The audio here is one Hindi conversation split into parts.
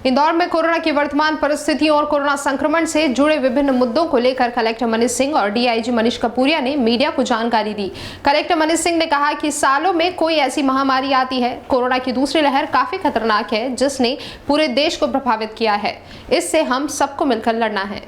इंदौर में कोरोना की वर्तमान परिस्थितियों और कोरोना संक्रमण से जुड़े विभिन्न मुद्दों को लेकर कलेक्टर मनीष सिंह और डीआईजी मनीष कपूरिया ने मीडिया को जानकारी दी। कलेक्टर मनीष सिंह ने कहा कि सालों में कोई ऐसी महामारी आती है, कोरोना की दूसरी लहर काफी खतरनाक है जिसने पूरे देश को प्रभावित किया है। इससे हम सबको मिलकर लड़ना है।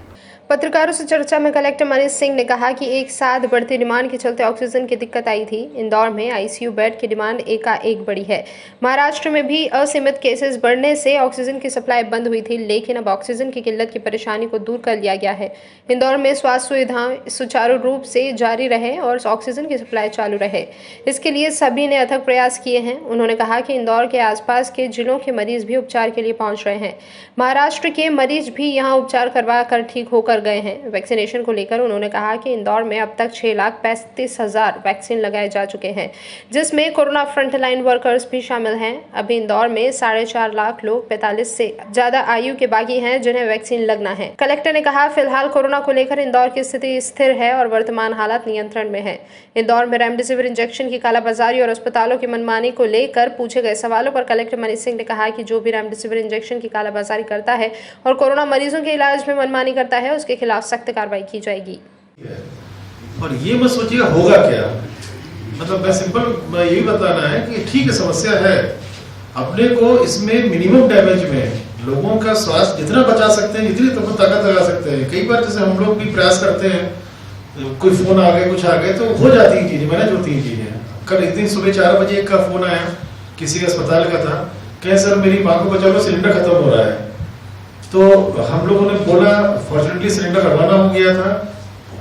पत्रकारों से चर्चा में कलेक्टर मनीष सिंह ने कहा कि एक साथ बढ़ती डिमांड के चलते ऑक्सीजन की दिक्कत आई थी। इंदौर में आईसीयू बेड की डिमांड एकाएक बढ़ी है। महाराष्ट्र में भी असीमित केसेस बढ़ने से ऑक्सीजन की सप्लाई बंद हुई थी, लेकिन अब ऑक्सीजन की किल्लत की परेशानी को दूर कर लिया गया है। इंदौर में स्वास्थ्य सुविधाएं सुचारू रूप से जारी रहे और ऑक्सीजन की सप्लाई चालू रहे, इसके लिए सभी ने अथक प्रयास किए हैं। उन्होंने कहा कि इंदौर के आसपास के जिलों के मरीज भी उपचार के लिए पहुंच रहे हैं। महाराष्ट्र के मरीज भी यहां उपचार करवा कर ठीक होकर गए हैं। वैक्सीनेशन को लेकर उन्होंने कहा कि इंदौर में अब तक 6,35,000 वैक्सीन लगाए जा चुके हैं, जिसमें कोरोना फ्रंटलाइन वर्कर्स भी शामिल हैं। अभी इंदौर में 4.5 लाख लोग 45 से ज्यादा आयु के बाकी हैं जिन्हें वैक्सीन लगना है। कलेक्टर ने कहा, फिलहाल कोरोना को लेकर इंदौर की स्थिति स्थिर है और वर्तमान हालात नियंत्रण में है। इंदौर में रेमडेसिविर इंजेक्शन की कालाबाजारी और अस्पतालों की मनमानी को लेकर पूछे गए सवालों पर कलेक्टर मनीष सिंह ने कहा कि जो भी रेमडेसिविर इंजेक्शन की कालाबाजारी करता है और कोरोना मरीजों के इलाज में मनमानी करता है, उसके खिलाफ सख्त कार्रवाई की जाएगी। और ये मत सोचिएगा होगा क्या, मतलब मैं सिंपल यही बताना है कि ठीक है, समस्या है। अपने को इसमें मिनिमम डैमेज में लोगों का स्वास्थ्य जितना बचा सकते हैं, जितनी ताकत लगा सकते हैं। कई बार जैसे हम लोग भी प्रयास करते हैं, कोई फोन आ गए, कुछ आ गए, तो हो जाती है चीजें, मैनेज होती है चीजें। कल एक दिन सुबह 4 बजे एक का फोन आया, किसी का अस्पताल का था, कहे सर मेरी माँ को बचा लो, सिलेंडर खत्म हो रहा है। तो हम लोगों ने बोला, फॉर्चुनेटली सिलेंडर रवाना हो गया था,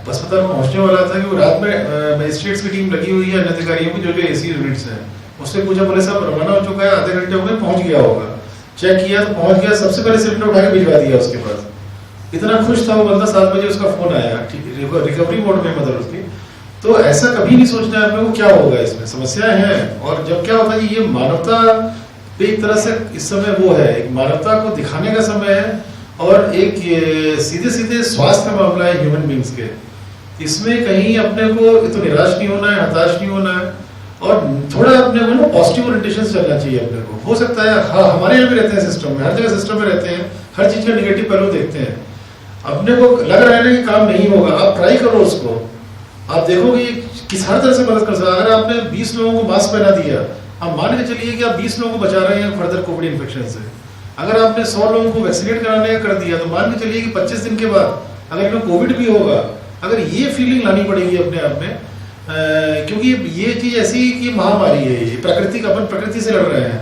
अस्पताल पहुंचने वाला था कि वो रात में मजिस्ट्रेट्स की टीम लगी हुई है, अन्य अधिकारियों की जो एसी यूनिट्स हैं, उससे पूछा, बोले साहब रवाना हो चुका है, आधे घंटे हो गए, पहुंच गया होगा। चेक किया तो पहुंच गया, सबसे पहले सिलेंडर उठा के भिजवा दिया उसके पास। इतना खुश था वो बंदा, 7 बजे उसका फोन आया, रिकवरी मोड में मतलब उसकी। तो ऐसा कभी नहीं सोचना है अपने को क्या होगा, इसमें समस्याएं हैं। और जब क्या होता है कि ये मानवता पे एक तरह से इस समय वो है, एक मानवता को दिखाने का समय है और एक सीधे सीधे स्वास्थ्य का मामला है ह्यूमन बींग्स के। इसमें कहीं अपने को तो निराश नहीं होना है, हताश नहीं होना है, और थोड़ा अपने को ना पॉजिटिव ओरिएंटेशन से चलना चाहिए अपने को। हो सकता है, हाँ हमारे यहाँ भी रहते हैं सिस्टम में, हर जगह सिस्टम में रहते हैं, हर चीज का निगेटिव पहलू देखते हैं। अपने को लग रहा है ना कि काम नहीं होगा, आप ट्राई करो उसको, आप देखोगे किस हर तरह से मदद कर सकता है। अगर आपने 20 लोगों को मास्क पहना दिया, आप मान के चलिए कि आप 20 लोगों को बचा रहे हैं फर्दर कोविड इन्फेक्शन से। अगर आपने 100 लोगों को वैक्सीनेट कराने का कर दिया, तो मान के चलिए कि 25 दिन के बाद अगर इनको कोविड भी होगा, अगर ये फीलिंग लानी पड़ेगी अपने आप में, क्योंकि ये चीज ऐसी कि महामारी है, ये प्रकृति का, अपन प्रकृति से लड़ रहे हैं।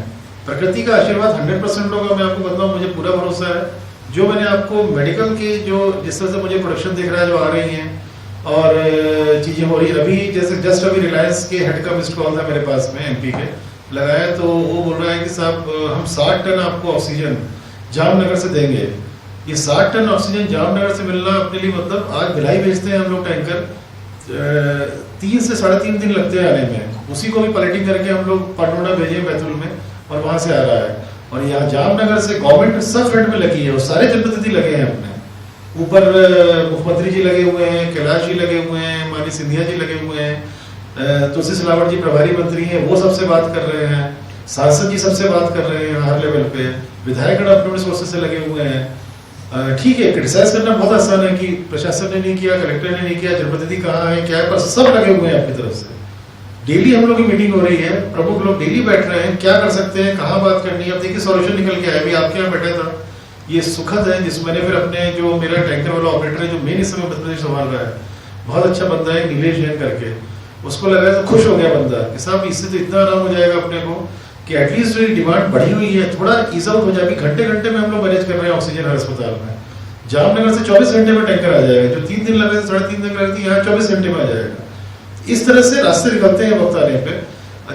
प्रकृति का आशीर्वाद 100% होगा, मैं आपको बताऊं, मुझे पूरा भरोसा है। जो मैंने आपको मेडिकल के जो जिस तरह से मुझे प्रोडक्शन दिख रहा है, जो आ रही हैं और चीजें हो रही है, अभी जैसे जस्ट अभी रिलायंस के हेड का मिस्ड कॉल था मेरे पास में, एमपी के लगाया, तो वो बोल रहा है कि साहब हम 60 टन आपको ऑक्सीजन जामनगर से देंगे। ये 60 टन ऑक्सीजन जामनगर से मिलना अपने लिए, मतलब आज भिलाई भेजते हैं हम लोग टैंकर, 3 से 3.5 दिन लगते हैं आने में, उसी को भी पलेटिंग करके हम लोग पाटोड़ा भेजे बैतूल में, और वहां से आ रहा है। और यहाँ जामनगर से गवर्नमेंट सब फ्रंट में लगी है, और सारे जनप्रतिनिधि लगे हैं अपने ऊपर, मुख्यमंत्री जी लगे हुए हैं, कैलाश जी लगे हुए हैं, माननीय सिंधिया जी लगे हुए हैं, तुलसी सिलावट जी प्रभारी मंत्री हैं, वो सबसे बात कर रहे हैं, सांसद जी सबसे बात कर रहे हैं हर लेवल पे, विधायकगण अपने सोर्सेस से लगे हुए हैं। ठीक है, क्रिटिसाइज करना बहुत आसान है कि प्रशासन ने नहीं किया, कलेक्टर ने नहीं किया, जनप्रतिनिधि कहाँ है, क्या है, पर सब लगे हुए हैं अपनी तरफ से। डेली हम लोग की मीटिंग हो रही है, प्रमुख लोग डेली बैठ रहे हैं, क्या कर सकते हैं, कहाँ बात करनी है। अब देखिए सॉल्यूशन निकल के आया, अभी आपके यहाँ बैठा था, ये सुखद है, जिस मैंने फिर अपने जो मेरा टैंकर वाला ऑपरेटर है, जो मेन इस समय मध्य प्रदेश संभाल रहा है, बहुत अच्छा बंदा है, नीलेश जैन करके, उसको लगा तो खुश हो गया बंदा कि साहब इससे तो इतना आराम हो जाएगा अपने को कि एटलीस्ट जो डिमांड बढ़ी हुई है थोड़ा ईज आउट हो जाएगी। घंटे घंटे में हम लोग मैनेज कर रहे हैं ऑक्सीजन हर अस्पताल में। जामनगर से 24 घंटे में टैंकर आ जाएगा, जो 3 दिन लगे थे, 3.5 दिन लगे थे, यहाँ 24 घंटे में आ जाएगा। इस तरह से रास्ते निकलते हैं वक्त आने पे।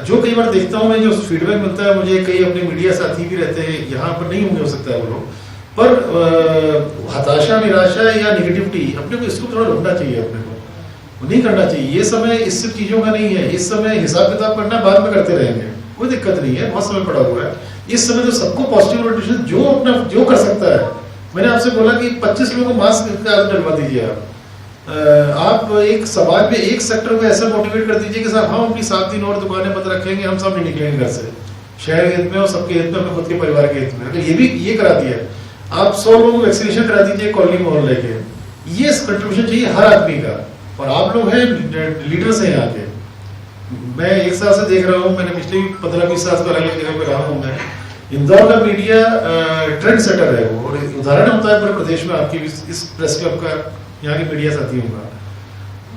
जो कई बार देखता हूँ मैं, जो फीडबैक मिलता है मुझे, कई अपने मीडिया साथी भी रहते हैं, यहाँ पर नहीं होंगे हो सकता है वो लोग, पर हताशा, निराशा या निगेटिविटी, अपने को इसको थोड़ा रोकना चाहिए, अपने को नहीं करना चाहिए। ये समय इस सब चीजों का नहीं है, इस समय हिसाब किताब करना बाद में करते रहेंगे, कोई दिक्कत नहीं है, बहुत समय पड़ा हुआ है। इस समय तो सबको पॉजिटिव ओरिएंटेशन जो अपना जो कर सकता है। मैंने आपसे बोला कि 25 लोगों को मास्क का आदत डलवा दीजिए आप एक समाज में एक सेक्टर को ऐसा मोटिवेट कर दीजिए कि साहब हम अपनी 7 दिन और दुकानें बंद रखेंगे, हम सब नहीं निकलेंगे घर से। शहर के हित में और सबके हित में, अपने खुद के परिवार के हित में। अगर ये करा दिया, आप 100 लोगों को वैक्सीनेशन करा दीजिए कॉलोनी मोहल्ले के, ये कंट्रीब्यूशन चाहिए हर आदमी का। और आप लोग हैं लीडर्स हैं यहाँ के। मैं 1 साल से देख रहा हूँ, मैंने पिछले 15-20 साल से अलग अलग जगह पे रहा हूँ। मैं इंदौर का मीडिया ट्रेंड सेटर है वो, और उदाहरण होता है पूरे प्रदेश में आपकी इस प्रेस क्लब का, यहाँ के मीडिया साथियों का।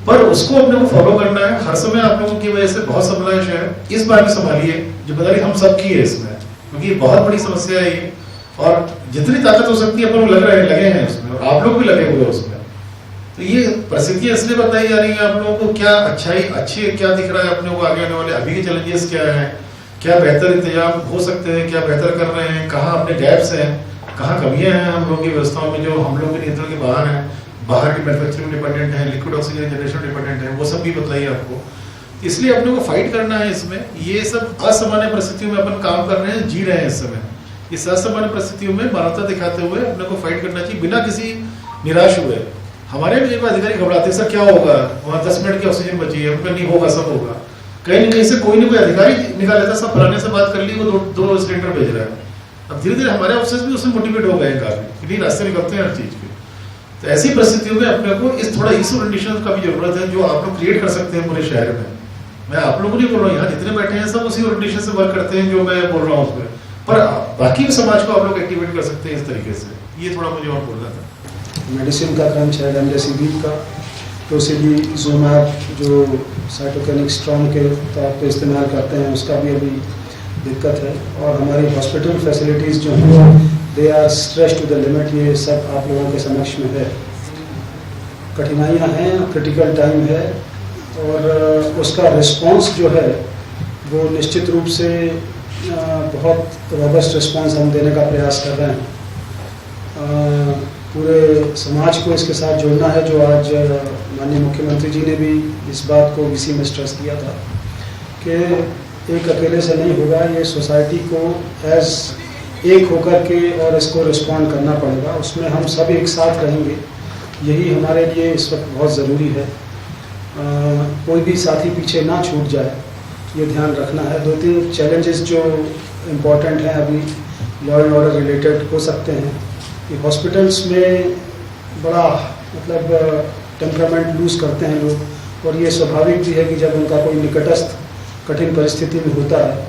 पर उसको अपने को फॉलो करना है। हर समय आप लोगों की वजह से बहुत समलाइश है, इस बार भी संभालिए, जिम्मेदारी हम सब की है इसमें, क्योंकि ये बहुत बड़ी समस्या है ये। और जितनी ताकत हो सकती है अपन लोग लगे हैं उसमें, और आप लोग भी लगे हुए हैं उसमें। तो ये परिस्थितियां इसलिए बताई जा रही है आप लोगों को, क्या अच्छी क्या दिख रहा है अपने को आगे आने वाले, अभी के चैलेंजेस क्या है, क्या बेहतर इंतजाम हो सकते हैं, क्या बेहतर कर रहे हैं, कहाँ अपने गैप्स हैं, कहाँ कमियां हैं हम लोगों की व्यवस्थाओं में जो हम लोगों के नियंत्रण के बाहर है, बाहर की मैन्युफैक्चरिंग डिपेंडेंट है, लिक्विड ऑक्सीजन जनरेशन डिपेंडेंट है, वो सब भी बताइए आपको। इसलिए अपने को फाइट करना है इसमें। ये सब असामान्य परिस्थितियों में अपन काम कर रहे हैं, जी रहे हैं इस समय। इस असामान्य परिस्थितियों में मानवता दिखाते हुए अपने को फाइट करना चाहिए, बिना किसी निराश हुए। हमारे भी अधिकारी घबराते, सर क्या होगा, वहाँ 10 मिनट की ऑक्सीजन बची है, उनका नहीं होगा, सब होगा। कहीं न कहीं से कोई न कोई अधिकारी निकाल लेता, सब फलाने से बात कर ली, वो दो सिलेंडर भेज रहा है। अब धीरे धीरे हमारे ऑफिसर्स भी उसमें मोटिवेट हो गए हैं काफी, नहीं रास्ते निकलते हैं हर चीज के। तो ऐसी परिस्थितियों में अपने को इस थोड़ा इस कंडीशन का भी जरूरत है, जो आप लोग क्रिएट कर सकते हैं पूरे शहर में। मैं आप लोगों को नहीं बोल रहा हूँ, यहाँ जितने बैठे हैं सब उसी कंडीशन से वर्क करते हैं जो मैं बोल रहा हूँ उसमें, पर बाकी भी समाज को आप लोग एक्टिवेट कर सकते हैं इस तरीके से। ये थोड़ा मुझे और बोलना था। मेडिसिन का क्रंच है, रेमडेसिविर का, टोसिलीजुमैब जो साइटोकिनिक स्ट्रॉन्ग के तौर पे इस्तेमाल करते हैं, उसका भी अभी दिक्कत है। और हमारी हॉस्पिटल फैसिलिटीज़ जो हैं they are stretch to the limit, ये सब आप लोगों के समक्ष में है। कठिनाइयाँ हैं, क्रिटिकल टाइम है, और उसका रिस्पांस जो है वो निश्चित रूप से बहुत रोबस्ट रिस्पांस हम देने का प्रयास कर रहे हैं। पूरे समाज को इसके साथ जोड़ना है, जो आज माननीय मुख्यमंत्री जी ने भी इस बात को वीसी में स्ट्रेस किया था कि एक अकेले से नहीं होगा, ये सोसाइटी को एक होकर के और इसको रिस्पॉन्ड करना पड़ेगा। उसमें हम सब एक साथ रहेंगे, यही हमारे लिए इस वक्त बहुत ज़रूरी है। कोई भी साथी पीछे ना छूट जाए, ये ध्यान रखना है। 2-3 चैलेंजेस जो इम्पोर्टेंट हैं अभी लॉ एंड ऑर्डर रिलेटेड हो सकते हैं कि हॉस्पिटल्स में बड़ा मतलब टेम्परामेंट लूज़ करते हैं लोग, और ये स्वाभाविक भी है कि जब उनका कोई निकटस्थ कठिन परिस्थिति में होता है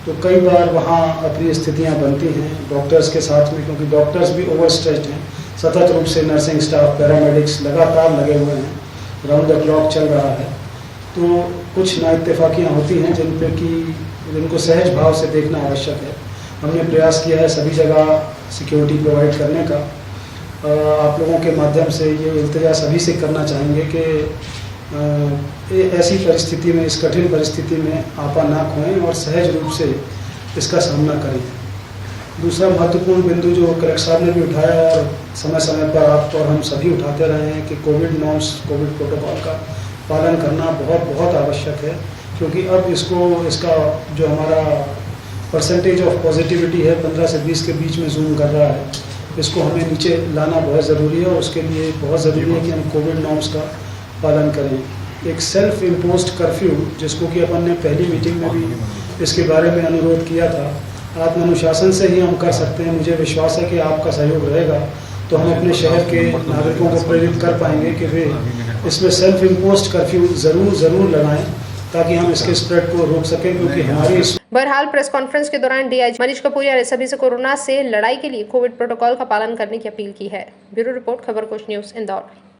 तो कई बार वहाँ अप्रिय स्थितियाँ बनती हैं डॉक्टर्स के साथ में, क्योंकि डॉक्टर्स भी ओवर स्ट्रेस्ड हैं। सतत रूप से नर्सिंग स्टाफ, पैरामेडिक्स लगातार लगे हुए हैं, राउंड द क्लॉक चल रहा है। तो कुछ नाइत्तेफाकियाँ होती हैं जिनको सहज भाव से देखना आवश्यक है। हमने प्रयास किया है सभी जगह सिक्योरिटी प्रोवाइड करने का। आप लोगों के माध्यम से ये इल्तिजा सभी से करना चाहेंगे कि ऐसी परिस्थिति में, इस कठिन परिस्थिति में आपा ना खोएं और सहज रूप से इसका सामना करें। दूसरा महत्वपूर्ण बिंदु जो कलेक्टर साहब ने भी उठाया और समय समय पर आप और हम सभी उठाते रहे हैं कि कोविड नॉर्म्स, कोविड प्रोटोकॉल का पालन करना बहुत बहुत आवश्यक है, क्योंकि अब इसका जो हमारा परसेंटेज ऑफ पॉजिटिविटी है 15 से 20 के बीच में जूम कर रहा है, इसको हमें नीचे लाना बहुत ज़रूरी है। और उसके लिए बहुत ज़रूरी है कि हम कोविड नॉर्म्स का पालन करें। एक सेल्फ इम्पोज्ड कर्फ्यू, जिसको कि अपन ने पहली मीटिंग में भी इसके बारे में अनुरोध किया था, आत्मानुशासन से ही हम कर सकते हैं। मुझे विश्वास है कि आपका सहयोग रहेगा तो हम अपने शहर के नागरिकों को प्रेरित कर पाएंगे कि वे इसमें सेल्फ इम्पोज्ड कर्फ्यू ज़रूर लगाएं, ताकि हम इसके स्प्रेड को रोक सकें, क्योंकि हमारी बहरहाल प्रेस कॉन्फ्रेंस के दौरान डीआईजी मनीष कपूरिया ने सभी से कोरोना से लड़ाई के लिए कोविड प्रोटोकॉल का पालन करने की अपील की है। Bureau report, Khabarkosh news, Indore.